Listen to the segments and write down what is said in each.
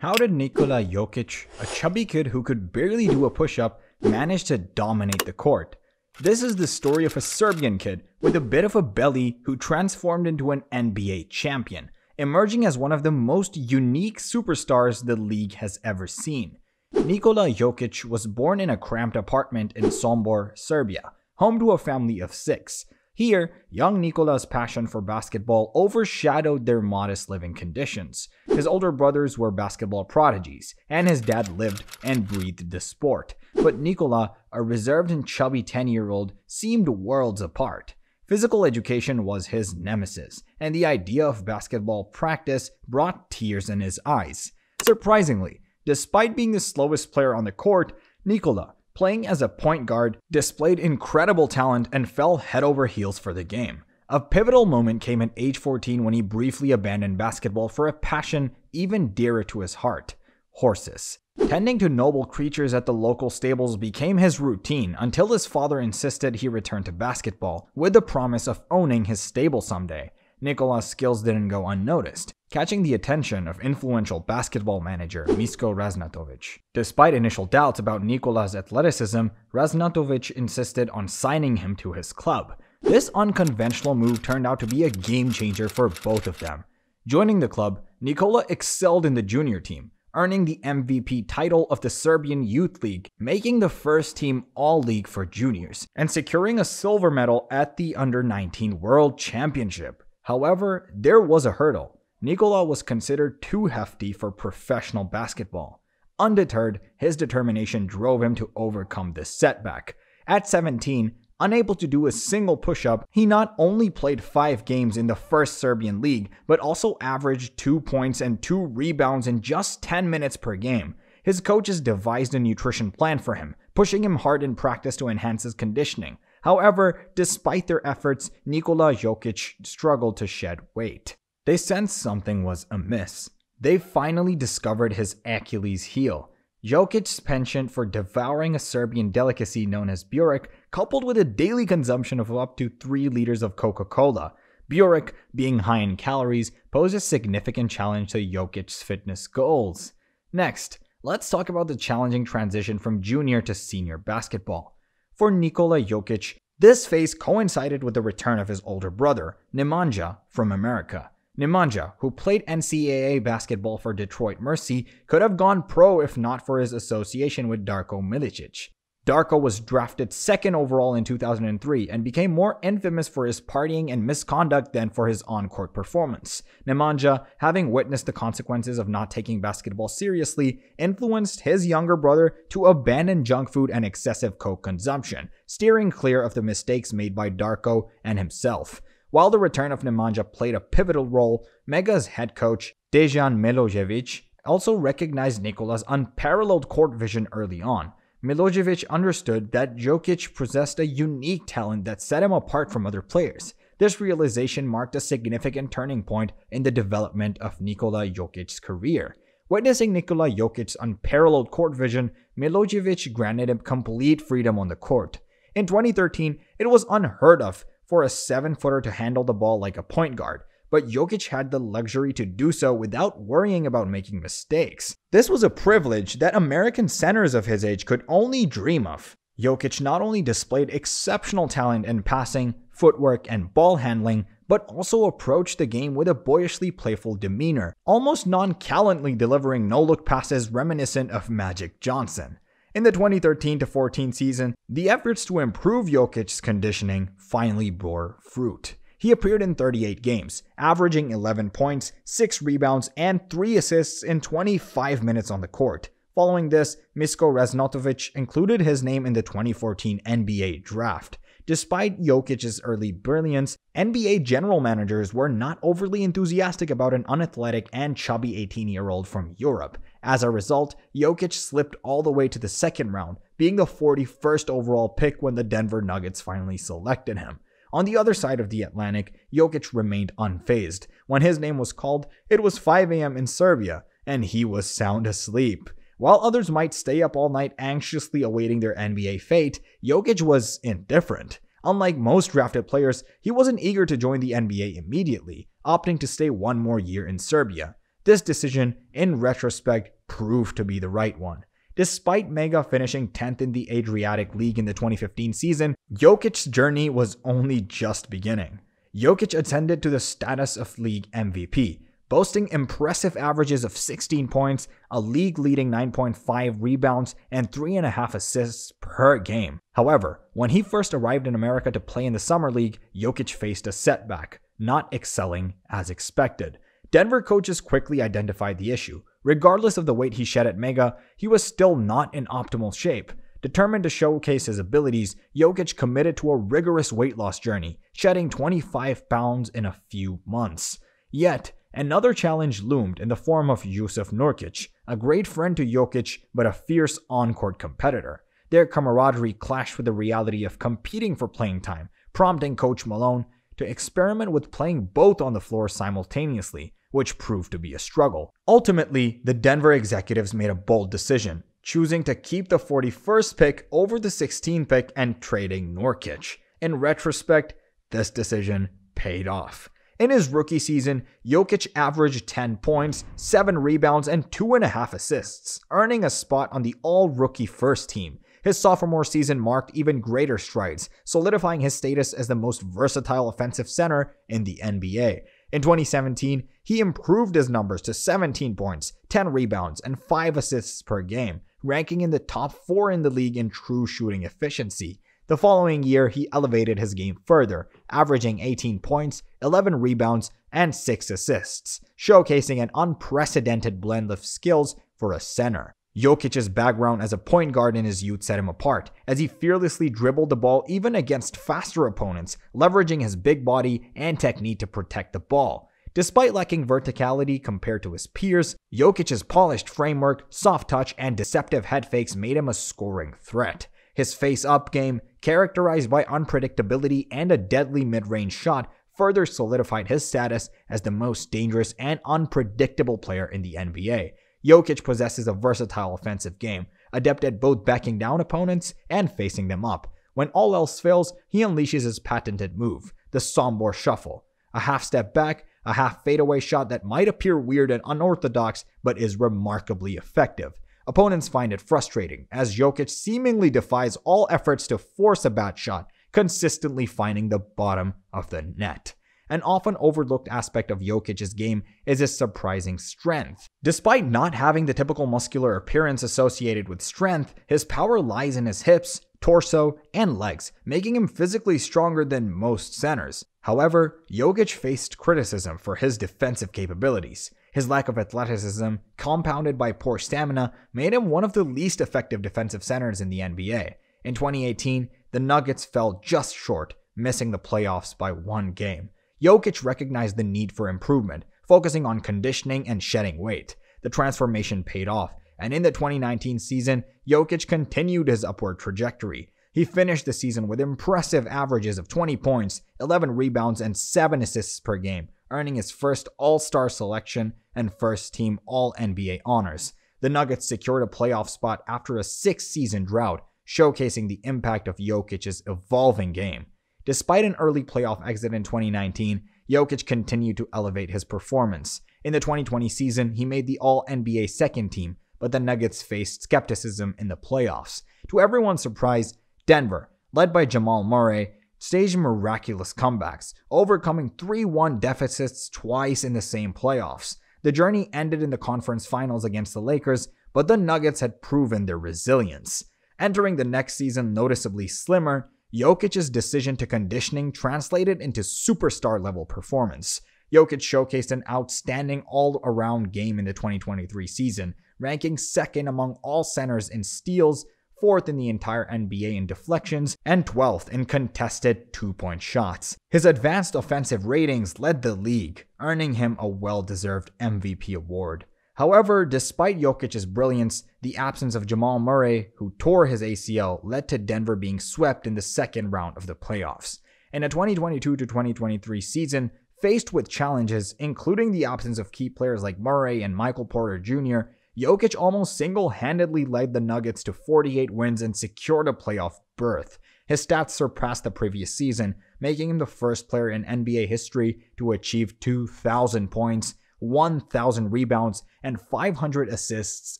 How did Nikola Jokić, a chubby kid who could barely do a push-up, manage to dominate the court? This is the story of a Serbian kid with a bit of a belly who transformed into an NBA champion, emerging as one of the most unique superstars the league has ever seen. Nikola Jokić was born in a cramped apartment in Sombor, Serbia, home to a family of 6. Here, young Nikola's passion for basketball overshadowed their modest living conditions. His older brothers were basketball prodigies, and his dad lived and breathed the sport. But Nikola, a reserved and chubby 10-year-old, seemed worlds apart. Physical education was his nemesis, and the idea of basketball practice brought tears in his eyes. Surprisingly, despite being the slowest player on the court, Nikola, playing as a point guard, displayed incredible talent and fell head over heels for the game. A pivotal moment came at age 14 when he briefly abandoned basketball for a passion even dearer to his heart: horses. Tending to noble creatures at the local stables became his routine until his father insisted he return to basketball, with the promise of owning his stable someday. Nikola's skills didn't go unnoticed, catching the attention of influential basketball manager Misko Raznatović. Despite initial doubts about Nikola's athleticism, Raznatović insisted on signing him to his club. This unconventional move turned out to be a game changer for both of them. Joining the club, Nikola excelled in the junior team, earning the MVP title of the Serbian Youth League, making the first team All-League for juniors, and securing a silver medal at the Under-19 World Championship. However, there was a hurdle. Nikola was considered too hefty for professional basketball. Undeterred, his determination drove him to overcome this setback. At 17, unable to do a single push-up, he not only played 5 games in the first Serbian league, but also averaged 2 points and 2 rebounds in just 10 minutes per game. His coaches devised a nutrition plan for him, pushing him hard in practice to enhance his conditioning. However, despite their efforts, Nikola Jokić struggled to shed weight. They sensed something was amiss. They finally discovered his Achilles heel. Jokic's penchant for devouring a Serbian delicacy known as burek, coupled with a daily consumption of up to 3 liters of Coca-Cola. Burek, being high in calories, posed a significant challenge to Jokic's fitness goals. Next, let's talk about the challenging transition from junior to senior basketball. For Nikola Jokić, this phase coincided with the return of his older brother, Nemanja, from America. Nemanja, who played NCAA basketball for Detroit Mercy, could have gone pro if not for his association with Darko Milicic. Darko was drafted 2nd overall in 2003 and became more infamous for his partying and misconduct than for his on-court performance. Nemanja, having witnessed the consequences of not taking basketball seriously, influenced his younger brother to abandon junk food and excessive coke consumption, steering clear of the mistakes made by Darko and himself. While the return of Nemanja played a pivotal role, Mega's head coach, Dejan Milojevic, also recognized Nikola's unparalleled court vision early on. Milojevic understood that Jokić possessed a unique talent that set him apart from other players. This realization marked a significant turning point in the development of Nikola Jokic's career. Witnessing Nikola Jokic's unparalleled court vision, Milojevic granted him complete freedom on the court. In 2013, it was unheard of for a 7-footer to handle the ball like a point guard, but Jokić had the luxury to do so without worrying about making mistakes. This was a privilege that American centers of his age could only dream of. Jokić not only displayed exceptional talent in passing, footwork, and ball handling, but also approached the game with a boyishly playful demeanor, almost nonchalantly delivering no-look passes reminiscent of Magic Johnson. In the 2013-14 season, the efforts to improve Jokic's conditioning finally bore fruit. He appeared in 38 games, averaging 11 points, 6 rebounds, and 3 assists in 25 minutes on the court. Following this, Misko Raznatović included his name in the 2014 NBA draft. Despite Jokic's early brilliance, NBA general managers were not overly enthusiastic about an unathletic and chubby 18-year-old from Europe. As a result, Jokić slipped all the way to the 2nd round, being the 41st overall pick when the Denver Nuggets finally selected him. On the other side of the Atlantic, Jokić remained unfazed. When his name was called, it was 5 a.m. in Serbia, and he was sound asleep. While others might stay up all night anxiously awaiting their NBA fate, Jokić was indifferent. Unlike most drafted players, he wasn't eager to join the NBA immediately, opting to stay one more year in Serbia. This decision, in retrospect, proved to be the right one. Despite Mega finishing 10th in the Adriatic League in the 2015 season, Jokic's journey was only just beginning. Jokić ascended to the status of league MVP, boasting impressive averages of 16 points, a league-leading 9.5 rebounds, and 3.5 assists per game. However, when he first arrived in America to play in the Summer League, Jokić faced a setback, not excelling as expected. Denver coaches quickly identified the issue. Regardless of the weight he shed at Mega, he was still not in optimal shape. Determined to showcase his abilities, Jokić committed to a rigorous weight loss journey, shedding 25 pounds in a few months. Yet, another challenge loomed in the form of Jusuf Nurkic, a great friend to Jokić but a fierce on-court competitor. Their camaraderie clashed with the reality of competing for playing time, prompting Coach Malone to experiment with playing both on the floor simultaneously, which proved to be a struggle. Ultimately, the Denver executives made a bold decision, choosing to keep the 41st pick over the 16th pick and trading Nurkic. In retrospect, this decision paid off. In his rookie season, Jokić averaged 10 points, 7 rebounds, and 2.5 assists, earning a spot on the all-rookie first team. His sophomore season marked even greater strides, solidifying his status as the most versatile offensive center in the NBA. In 2017, he improved his numbers to 17 points, 10 rebounds, and 5 assists per game, ranking in the top 4 in the league in true shooting efficiency. The following year, he elevated his game further, averaging 18 points, 11 rebounds, and 6 assists, showcasing an unprecedented blend of skills for a center. Jokic's background as a point guard in his youth set him apart, as he fearlessly dribbled the ball even against faster opponents, leveraging his big body and technique to protect the ball. Despite lacking verticality compared to his peers, Jokic's polished framework, soft touch, and deceptive head fakes made him a scoring threat. His face-up game, characterized by unpredictability and a deadly mid-range shot, further solidified his status as the most dangerous and unpredictable player in the NBA. Jokić possesses a versatile offensive game, adept at both backing down opponents and facing them up. When all else fails, he unleashes his patented move, the Sombor shuffle. A half step back, a half fadeaway shot that might appear weird and unorthodox, but is remarkably effective. Opponents find it frustrating, as Jokić seemingly defies all efforts to force a bad shot, consistently finding the bottom of the net. An often overlooked aspect of Jokic's game is his surprising strength. Despite not having the typical muscular appearance associated with strength, his power lies in his hips, torso, and legs, making him physically stronger than most centers. However, Jokić faced criticism for his defensive capabilities. His lack of athleticism, compounded by poor stamina, made him one of the least effective defensive centers in the NBA. In 2018, the Nuggets fell just short, missing the playoffs by 1 game. Jokić recognized the need for improvement, focusing on conditioning and shedding weight. The transformation paid off, and in the 2019 season, Jokić continued his upward trajectory. He finished the season with impressive averages of 20 points, 11 rebounds, and 7 assists per game, earning his first All-Star selection and first-team All-NBA honors. The Nuggets secured a playoff spot after a 6-season drought, showcasing the impact of Jokic's evolving game. Despite an early playoff exit in 2019, Jokić continued to elevate his performance. In the 2020 season, he made the All-NBA second team, but the Nuggets faced skepticism in the playoffs. To everyone's surprise, Denver, led by Jamal Murray, staged miraculous comebacks, overcoming 3-1 deficits twice in the same playoffs. The journey ended in the conference finals against the Lakers, but the Nuggets had proven their resilience. Entering the next season noticeably slimmer, Jokic's decision to conditioning translated into superstar-level performance. Jokić showcased an outstanding all-around game in the 2023 season, ranking second among all centers in steals, 4th in the entire NBA in deflections, and 12th in contested 2-point shots. His advanced offensive ratings led the league, earning him a well-deserved MVP award. However, despite Jokic's brilliance, the absence of Jamal Murray, who tore his ACL, led to Denver being swept in the second round of the playoffs. In the 2022-2023 season, faced with challenges, including the absence of key players like Murray and Michael Porter Jr., Jokić almost single-handedly led the Nuggets to 48 wins and secured a playoff berth. His stats surpassed the previous season, making him the first player in NBA history to achieve 2,000 points, 1,000 rebounds, and 500 assists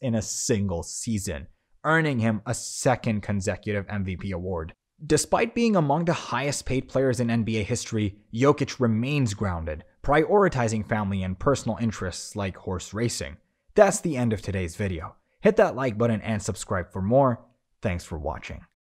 in a single season, earning him a second consecutive MVP award. Despite being among the highest paid players in NBA history, Jokić remains grounded, prioritizing family and personal interests like horse racing. That's the end of today's video. Hit that like button and subscribe for more. Thanks for watching.